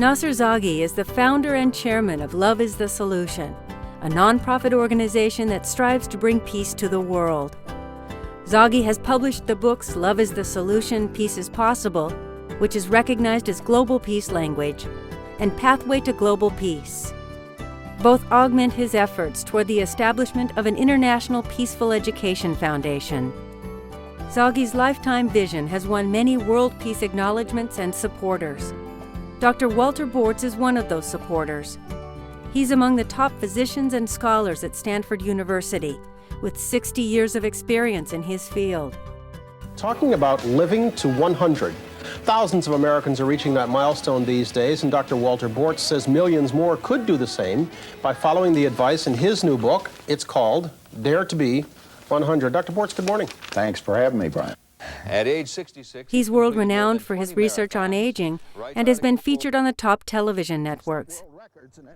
Nasser Zaghi is the founder and chairman of Love is the Solution, a nonprofit organization that strives to bring peace to the world. Zaghi has published the books Love is the Solution, Peace is Possible, which is recognized as global peace language, and Pathway to Global Peace. Both augment his efforts toward the establishment of an international peaceful education foundation. Zaghi's lifetime vision has won many world peace acknowledgments and supporters. Dr. Walter Bortz is one of those supporters. He's among the top physicians and scholars at Stanford University, with 60 years of experience in his field. Talking about living to 100. Thousands of Americans are reaching that milestone these days, and Dr. Walter Bortz says millions more could do the same by following the advice in his new book. It's called Dare to Be 100. Dr. Bortz, good morning. Thanks for having me, Brian. At age 66, he's world-renowned for his research on aging and has been featured on the top television networks.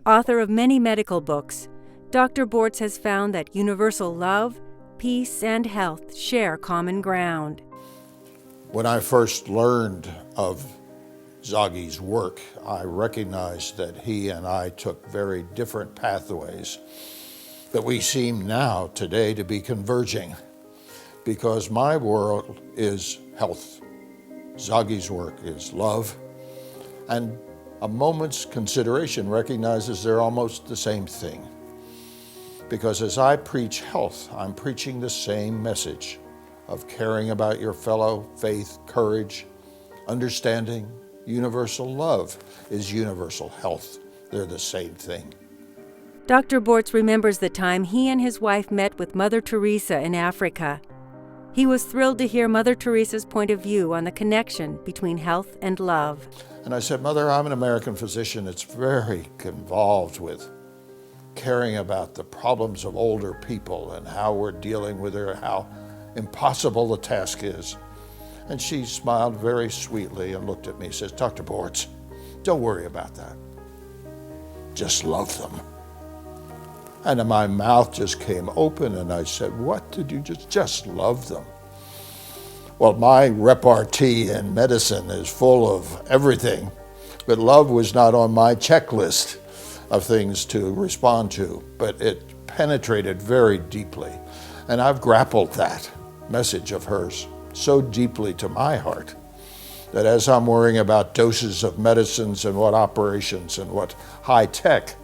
Author of many medical books, Dr. Bortz has found that universal love, peace, and health share common ground. When I first learned of Zaghi's work, I recognized that he and I took very different pathways that we seem now, today, to be converging, because my world is health. Zaghi's work is love, and a moment's consideration recognizes they're almost the same thing. Because as I preach health, I'm preaching the same message of caring about your fellow, faith, courage, understanding. Universal love is universal health. They're the same thing. Dr. Bortz remembers the time he and his wife met with Mother Teresa in Africa. He was thrilled to hear Mother Teresa's point of view on the connection between health and love. And I said, Mother, I'm an American physician that's very involved with caring about the problems of older people and how we're dealing with her, how impossible the task is. And she smiled very sweetly and looked at me and says, Dr. Bortz, don't worry about that. Just love them. And my mouth just came open and I said, what did you just love them? Well, my repartee in medicine is full of everything, but love was not on my checklist of things to respond to, but it penetrated very deeply. And I've grappled that message of hers so deeply to my heart that as I'm worrying about doses of medicines and what operations and what high tech,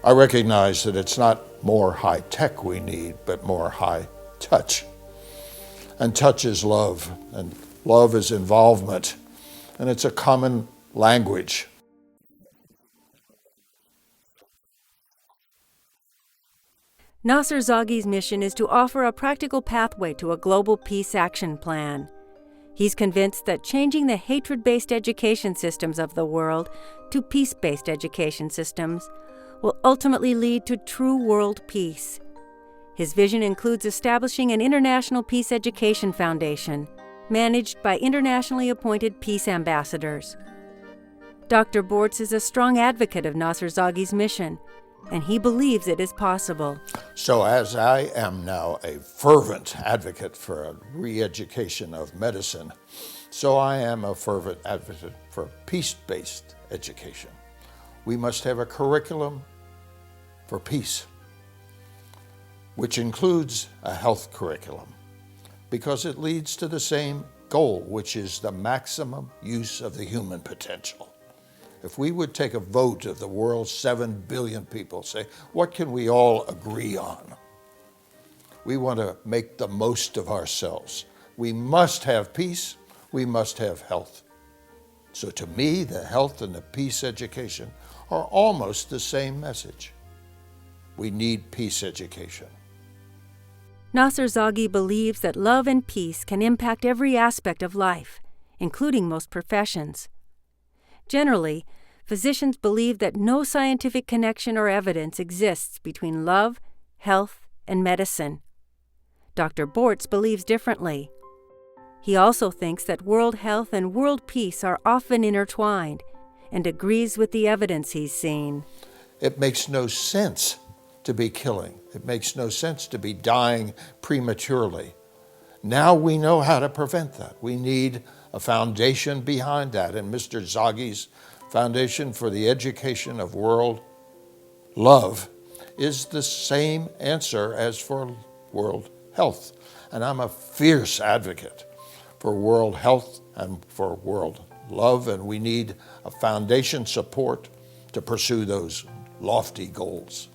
I recognize that it's not more high tech we need, but more high touch. And touch is love, and love is involvement, and it's a common language. Nasser Zaghi's mission is to offer a practical pathway to a global peace action plan. He's convinced that changing the hatred-based education systems of the world to peace-based education systems will ultimately lead to true world peace. His vision includes establishing an international peace education foundation, managed by internationally appointed peace ambassadors. Dr. Bortz is a strong advocate of Nasser Zaghi's mission, and he believes it is possible. So as I am now a fervent advocate for a re-education of medicine, so I am a fervent advocate for peace-based education. We must have a curriculum for peace, which includes a health curriculum, because it leads to the same goal, which is the maximum use of the human potential. If we would take a vote of the world's 7 billion people, say, what can we all agree on? We want to make the most of ourselves. We must have peace, we must have health. So to me, the health and the peace education are almost the same message. We need peace education. Nasser Zaghi believes that love and peace can impact every aspect of life, including most professions. Generally, physicians believe that no scientific connection or evidence exists between love, health, and medicine. Dr. Bortz believes differently. He also thinks that world health and world peace are often intertwined and agrees with the evidence he's seen. It makes no sense to be killing. It makes no sense to be dying prematurely. Now we know how to prevent that. We need a foundation behind that, and Mr. Zaghi's foundation for the education of world love, is the same answer as for world health. And I'm a fierce advocate for world health and for world love, and we need a foundation support to pursue those lofty goals.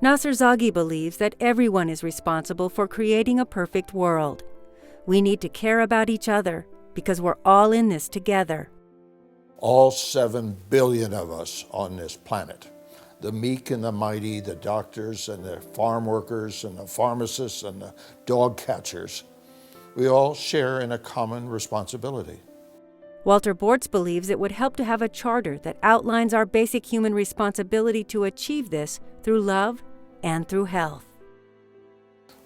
Nasser Zaghi believes that everyone is responsible for creating a perfect world. We need to care about each other because we're all in this together. All 7 billion of us on this planet, the meek and the mighty, the doctors and the farm workers and the pharmacists and the dog catchers, we all share in a common responsibility. Walter Bortz believes it would help to have a charter that outlines our basic human responsibility to achieve this through love and through health.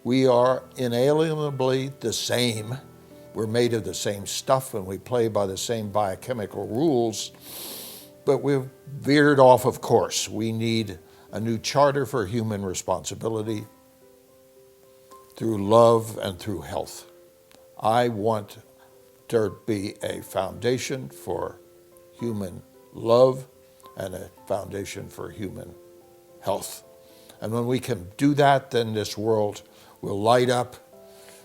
We are inalienably the same. We're made of the same stuff and we play by the same biochemical rules, but we've veered off of course. We need a new charter for human responsibility through love and through health. I want there to be a foundation for human love and a foundation for human health. And when we can do that, then this world will light up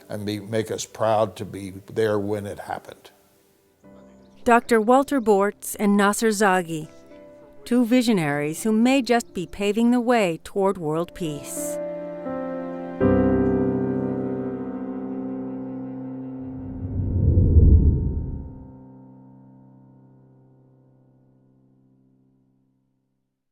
and make us proud to be there when it happened. Dr. Walter Bortz and Nasser Zaghi, two visionaries who may just be paving the way toward world peace.